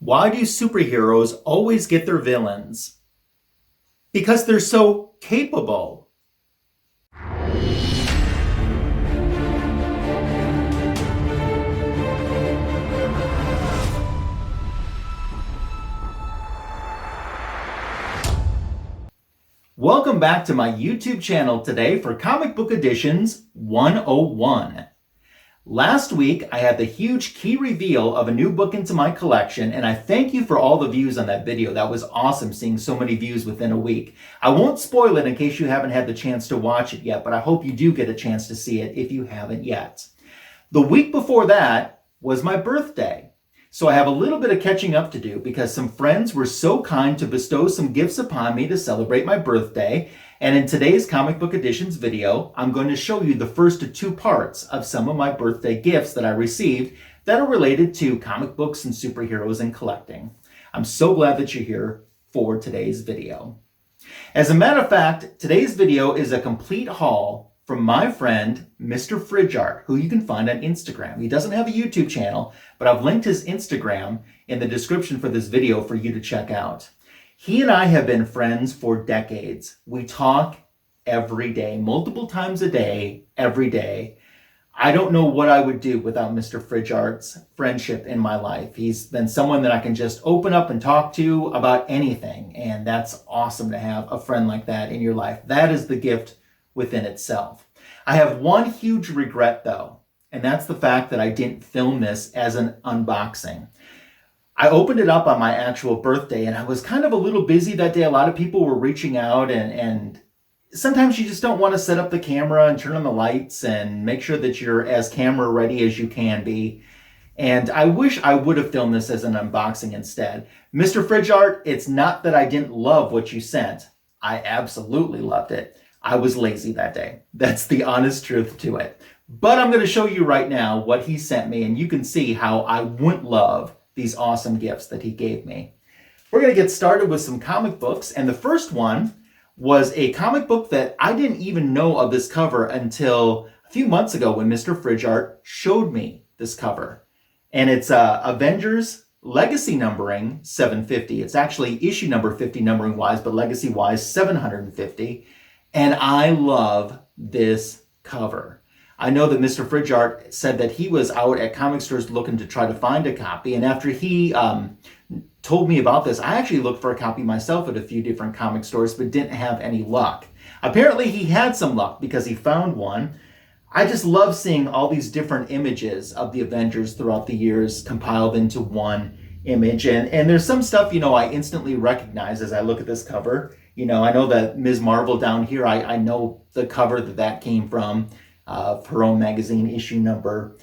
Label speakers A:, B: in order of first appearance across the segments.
A: Why do superheroes always get their villains? Because they're so capable. Welcome back to my YouTube channel today for Comic Book Editions 101. Last week, I had the huge key reveal of a new book into my collection, and I thank you for all the views on that video. That was awesome, seeing so many views within a week. I won't spoil it in case you haven't had the chance to watch it yet, but I hope you do get a chance to see it if you haven't yet. The week before that was my birthday. So I have a little bit of catching up to do because some friends were so kind to bestow some gifts upon me to celebrate my birthday. And in today's Comic Book Editions video, I'm going to show you the first of two parts of some of my birthday gifts that I received that are related to comic books and superheroes and collecting. I'm so glad that you're here for today's video. As a matter of fact, today's video is a complete haul from my friend, Mr. FridgeArt, who you can find on Instagram. He doesn't have a YouTube channel, but I've linked his Instagram in the description for this video for you to check out. He and I have been friends for decades. We talk every day, multiple times a day, every day. I don't know what I would do without Mr. FridgeArt's friendship in my life. He's been someone that I can just open up and talk to about anything, and that's awesome to have a friend like that in your life. That is the gift within itself. I have one huge regret though, and that's the fact that I didn't film this as an unboxing. I opened it up on my actual birthday and I was kind of a little busy that day. A lot of people were reaching out and sometimes you just don't want to set up the camera and turn on the lights and make sure that you're as camera ready as you can be. And I wish I would have filmed this as an unboxing instead. Mr. FridgeArt, it's not that I didn't love what you sent. I absolutely loved it. I was lazy that day. That's the honest truth to it. But I'm going to show you right now what he sent me and you can see how I wouldn't love these awesome gifts that he gave me. We're going to get started with some comic books, and the first one was a comic book that I didn't even know of this cover until a few months ago when Mr. FridgeArt showed me this cover. And it's Avengers Legacy numbering 750. It's actually issue number 50 numbering wise, but legacy wise 750. And I love this cover. I know that Mr. FridgeArt said that he was out at comic stores looking to try to find a copy. And after he told me about this, I actually looked for a copy myself at a few different comic stores, but didn't have any luck. Apparently he had some luck because he found one. I just love seeing all these different images of the Avengers throughout the years compiled into one image. And there's some stuff, you know, I instantly recognize as I look at this cover. You know, I know that Ms. Marvel down here, I know the cover that came from. Her own magazine, issue number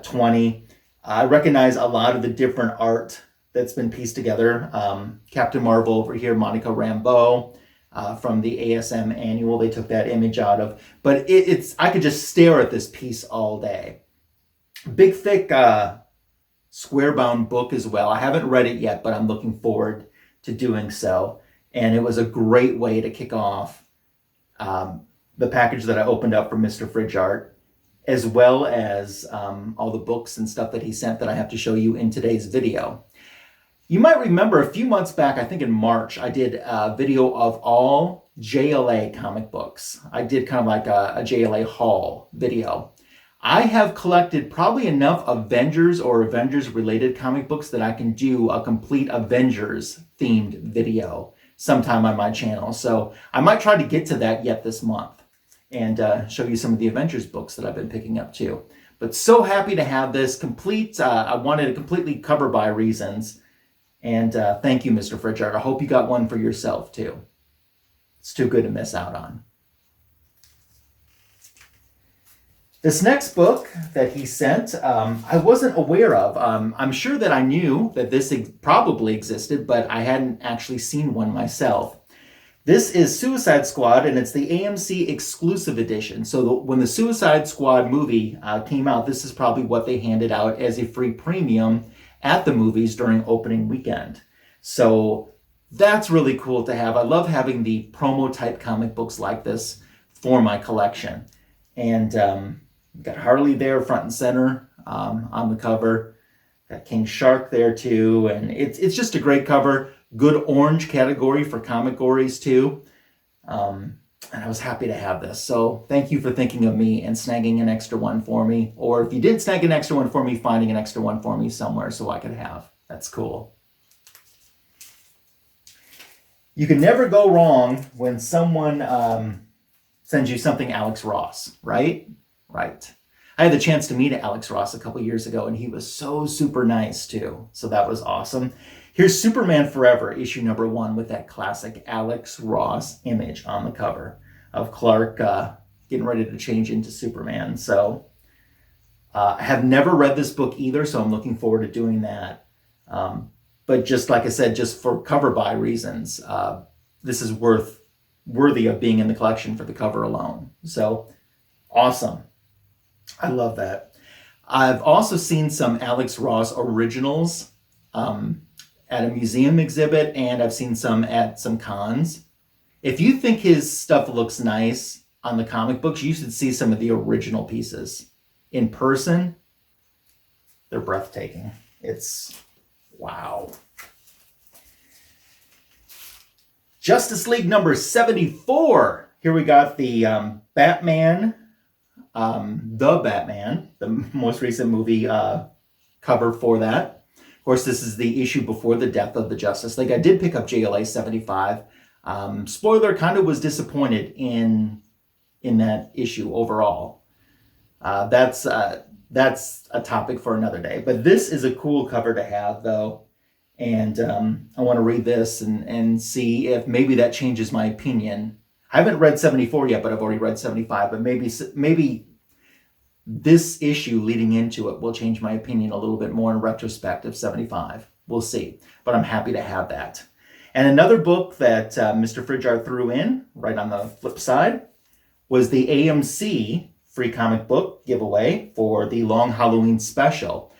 A: 20. I recognize a lot of the different art that's been pieced together. Captain Marvel over here, Monica Rambeau, from the ASM annual, they took that image out of. But it's I could just stare at this piece all day. Big, thick, square-bound book as well. I haven't read it yet, but I'm looking forward to doing so. And it was a great way to kick off the package that I opened up from Mr. FridgeArt, as well as all the books and stuff that he sent that I have to show you in today's video. You might remember a few months back, I think in March, I did a video of all JLA comic books. I did kind of like a JLA haul video. I have collected probably enough Avengers or Avengers-related comic books that I can do a complete Avengers-themed video sometime on my channel. So I might try to get to that yet this month and show you some of the Avengers books that I've been picking up too. But so happy to have this complete. I wanted to completely cover by reasons. And thank you, Mr. FridgeArt. I hope you got one for yourself too. It's too good to miss out on. This next book that he sent, I wasn't aware of. I'm sure that I knew that this probably existed, but I hadn't actually seen one myself. This is Suicide Squad, and it's the AMC exclusive edition. So when the Suicide Squad movie came out, this is probably what they handed out as a free premium at the movies during opening weekend. So that's really cool to have. I love having the promo type comic books like this for my collection. And got Harley there front and center on the cover. Got King Shark there too, and it's just a great cover. Good orange category for comic gories too. And I was happy to have this. So thank you for thinking of me and snagging an extra one for me. Or if you did snag an extra one for me, finding an extra one for me somewhere so I could have. That's cool. You can never go wrong when someone sends you something Alex Ross, right? Right. I had the chance to meet Alex Ross a couple years ago, and he was so super nice too. So that was awesome. Here's Superman Forever, issue number 1, with that classic Alex Ross image on the cover of Clark getting ready to change into Superman. So I have never read this book either, so I'm looking forward to doing that. But just like I said, just for cover buy reasons, this is worthy of being in the collection for the cover alone. So awesome. I love that. I've also seen some Alex Ross originals at a museum exhibit, and I've seen some at some cons. If you think his stuff looks nice on the comic books, you should see some of the original pieces. In person, they're breathtaking. It's wow. Justice League number 74. Here we got the Batman, the most recent movie cover for that. Of course, this is the issue before the death of the Justice League. I did pick up JLA 75. Spoiler, kind of was disappointed in that issue overall. That's a topic for another day. But this is a cool cover to have, though. And I want to read this and see if maybe that changes my opinion. I haven't read 74 yet, but I've already read 75. But maybe this issue leading into it will change my opinion a little bit more in retrospect of 75. We'll see. But I'm happy to have that. And another book that Mr. Fridgeart threw in, right on the flip side, was the AMC free comic book giveaway for the Long Halloween special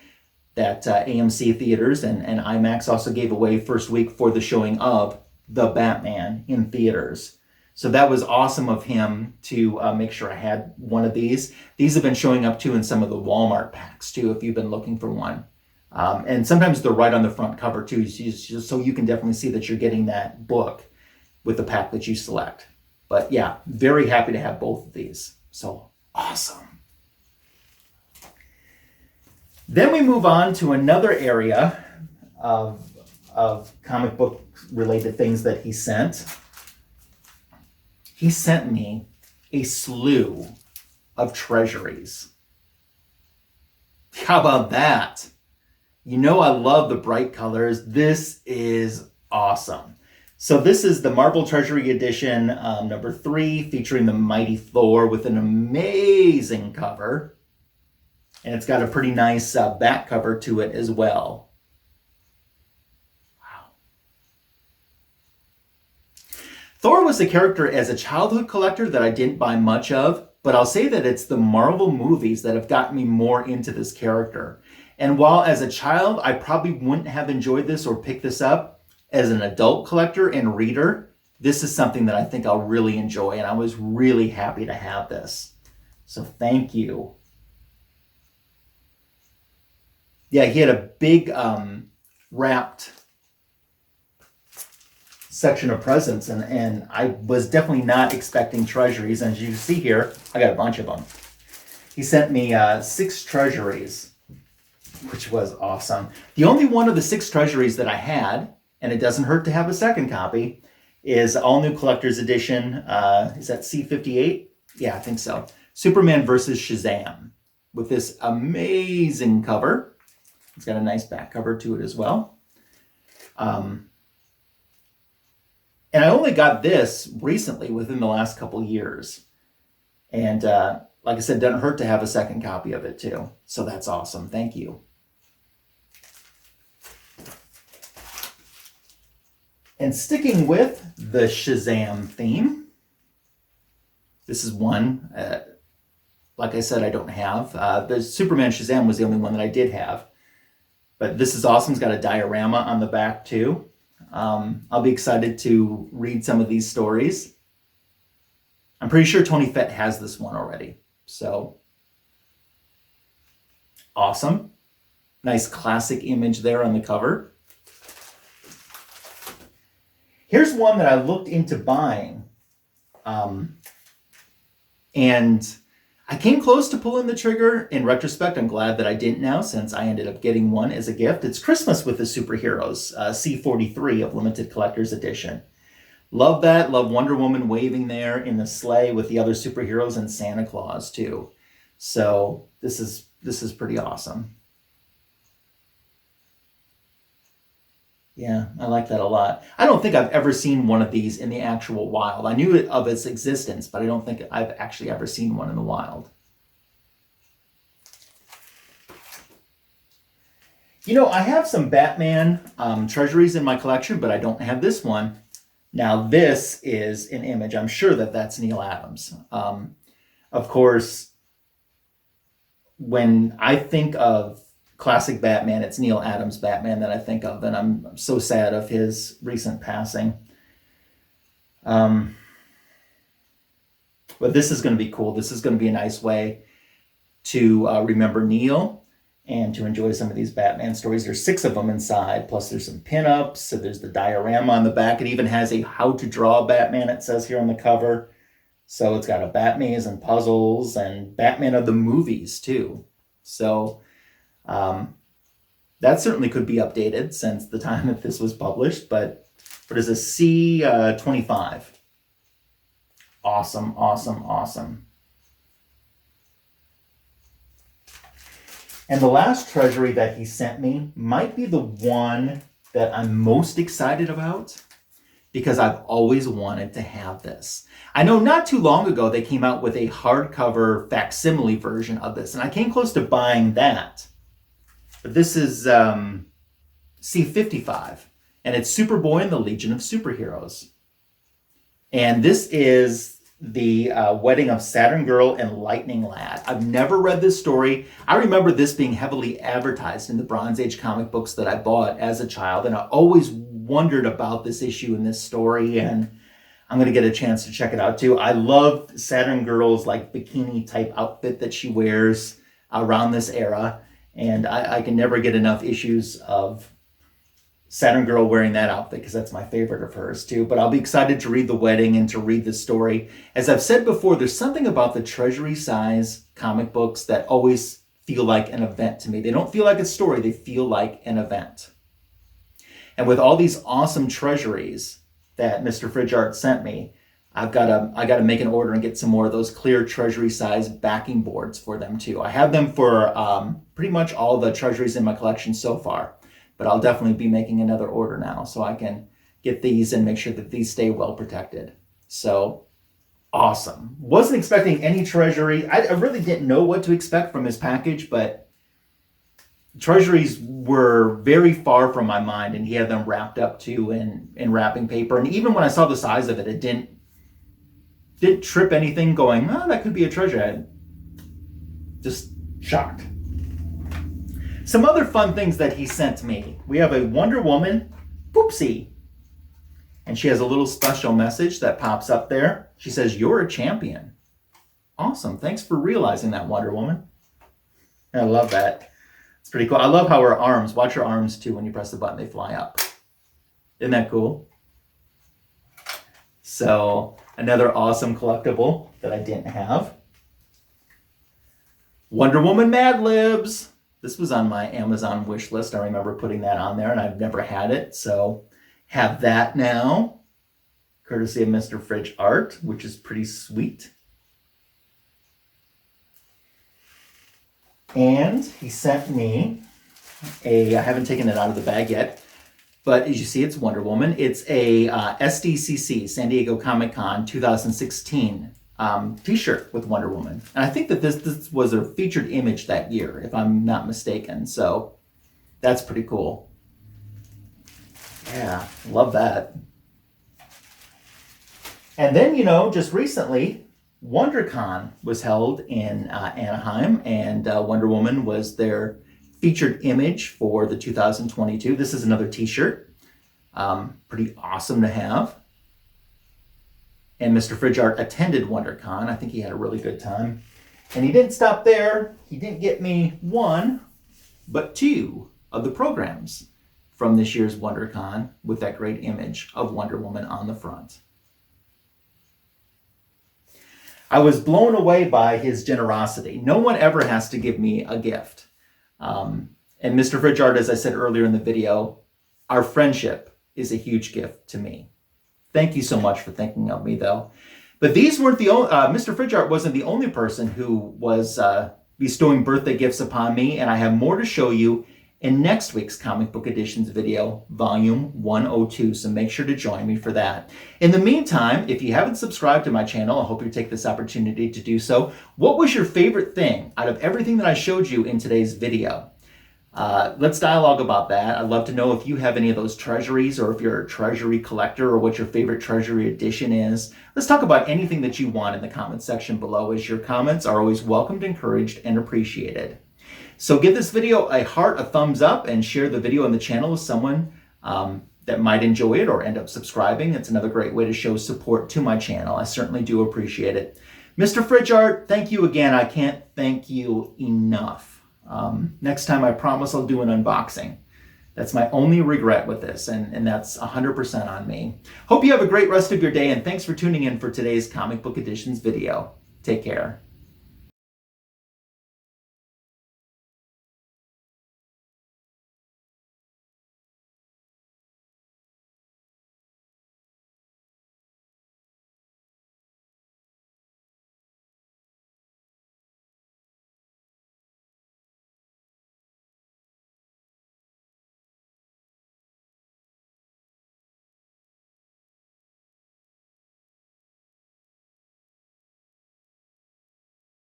A: that AMC Theaters and IMAX also gave away first week for the showing of The Batman in theaters. So that was awesome of him to make sure I had one of these. These have been showing up too in some of the Walmart packs too, if you've been looking for one. And sometimes they're right on the front cover too, so you can definitely see that you're getting that book with the pack that you select. But yeah, very happy to have both of these. So awesome. Then we move on to another area of comic book related things that he sent. He sent me a slew of treasuries. How about that? You know I love the bright colors. This is awesome. So this is the Marvel Treasury Edition number 3, featuring the mighty Thor with an amazing cover. And it's got a pretty nice back cover to it as well. Thor was a character as a childhood collector that I didn't buy much of, but I'll say that it's the Marvel movies that have gotten me more into this character. And while as a child, I probably wouldn't have enjoyed this or picked this up, as an adult collector and reader, this is something that I think I'll really enjoy, and I was really happy to have this. So thank you. Yeah, he had a big wrapped section of presents, and I was definitely not expecting treasuries. And as you see here, I got a bunch of them. He sent me 6 treasuries, which was awesome. The only one of the 6 treasuries that I had, and it doesn't hurt to have a second copy, is All New Collector's Edition. Is that C58? Yeah, I think so. Superman versus Shazam, with this amazing cover. It's got a nice back cover to it as well. And I only got this recently within the last couple years. And like I said, it doesn't hurt to have a second copy of it too. So that's awesome. Thank you. And sticking with the Shazam theme, this is one, like I said, I don't have. The Superman Shazam was the only one that I did have. But this is awesome. It's got a diorama on the back too. I'll be excited to read some of these stories. I'm pretty sure Tony Fett has this one already. So, awesome. Nice classic image there on the cover. Here's one that I looked into buying. And I came close to pulling the trigger. In retrospect, I'm glad that I didn't now, since I ended up getting one as a gift. It's Christmas with the Superheroes, C43 of Limited Collector's Edition. Love that. Love Wonder Woman waving there in the sleigh with the other superheroes, and Santa Claus too. So this is pretty awesome. Yeah, I like that a lot. I don't think I've ever seen one of these in the actual wild. I knew of its existence, but I don't think I've actually ever seen one in the wild. You know, I have some Batman treasuries in my collection, but I don't have this one. Now, this is an image. I'm sure that that's Neal Adams. Of course, when I think of classic Batman, it's Neal Adams Batman that I think of, and I'm so sad of his recent passing. But this is going to be cool. This is going to be a nice way to remember Neal and to enjoy some of these Batman stories. There's 6 of them inside, plus there's some pinups, so there's the diorama on the back. It even has a how to draw Batman, it says here on the cover. So it's got a Bat maze and puzzles and Batman of the movies too. So that certainly could be updated since the time that this was published, but what is a C25? Awesome, awesome, awesome. And the last treasury that he sent me might be the one that I'm most excited about, because I've always wanted to have this. I know not too long ago they came out with a hardcover facsimile version of this, and I came close to buying that. But this is C55, and it's Superboy and the Legion of Superheroes. And this is the wedding of Saturn Girl and Lightning Lad. I've never read this story. I remember this being heavily advertised in the Bronze Age comic books that I bought as a child, and I always wondered about this issue and this story, and I'm going to get a chance to check it out too. I love Saturn Girl's like bikini type outfit that she wears around this era, and I can never get enough issues of Saturn Girl wearing that outfit, because that's my favorite of hers too. But I'll be excited to read the wedding and to read the story. As I've said before, there's something about the treasury size comic books that always feel like an event to me. They don't feel like a story, they feel like an event. And with all these awesome treasuries that Mr. FridgeArt sent me, I gotta make an order and get some more of those clear treasury size backing boards for them too. I have them for pretty much all the treasuries in my collection so far. But I'll definitely be making another order now so I can get these and make sure that these stay well protected. So awesome. Wasn't expecting any treasury. I really didn't know what to expect from his package, but treasuries were very far from my mind, and he had them wrapped up too in wrapping paper. And even when I saw the size of it, it didn't trip anything going, oh, that could be a treasure. I'm just shocked. Some other fun things that he sent me. We have a Wonder Woman Poopsie. And she has a little special message that pops up there. She says, "You're a champion." Awesome. Thanks for realizing that, Wonder Woman. I love that. It's pretty cool. I love how her arms, watch her arms too, when you press the button, they fly up. Isn't that cool? So another awesome collectible that I didn't have. Wonder Woman Mad Libs. This was on my Amazon wish list. I remember putting that on there, and I've never had it. So have that now, courtesy of Mr. FridgeArt, which is pretty sweet. And he sent me I haven't taken it out of the bag yet, but as you see, it's Wonder Woman. It's a SDCC, San Diego Comic-Con 2016 t-shirt with Wonder Woman. And I think that this was a featured image that year, if I'm not mistaken. So that's pretty cool. Yeah, love that. And then, just recently, Wondercon was held in Anaheim, and Wonder Woman was their featured image for the 2022. This is another t-shirt. Pretty awesome to have. And Mr. FridgeArt attended Wondercon. I think he had a really good time. And he didn't stop there. He didn't get me one, but 2 of the programs from this year's WonderCon with that great image of Wonder Woman on the front. I was blown away by his generosity. No one ever has to give me a gift. And Mr. Fridgeart, as I said earlier in the video, our friendship is a huge gift to me. Thank you so much for thinking of me, though. But these weren't the only, Mr. Fridgeart wasn't the only person who was bestowing birthday gifts upon me, and I have more to show you in next week's Comic Book Editions video, Volume 102, so make sure to join me for that. In the meantime, if you haven't subscribed to my channel, I hope you take this opportunity to do so. What was your favorite thing out of everything that I showed you in today's video? Let's dialogue about that. I'd love to know if you have any of those treasuries, or if you're a treasury collector, or what your favorite Treasury Edition is. Let's talk about anything that you want in the comment section below, as your comments are always welcomed, encouraged, and appreciated. So give this video a heart, a thumbs up, and share the video on the channel with someone that might enjoy it or end up subscribing. It's another great way to show support to my channel. I certainly do appreciate it. Mr. Fridgeart, thank you again. I can't thank you enough. Next time, I promise I'll do an unboxing. That's my only regret with this, and that's 100% on me. Hope you have a great rest of your day, and thanks for tuning in for today's Comic Book Editions video. Take care.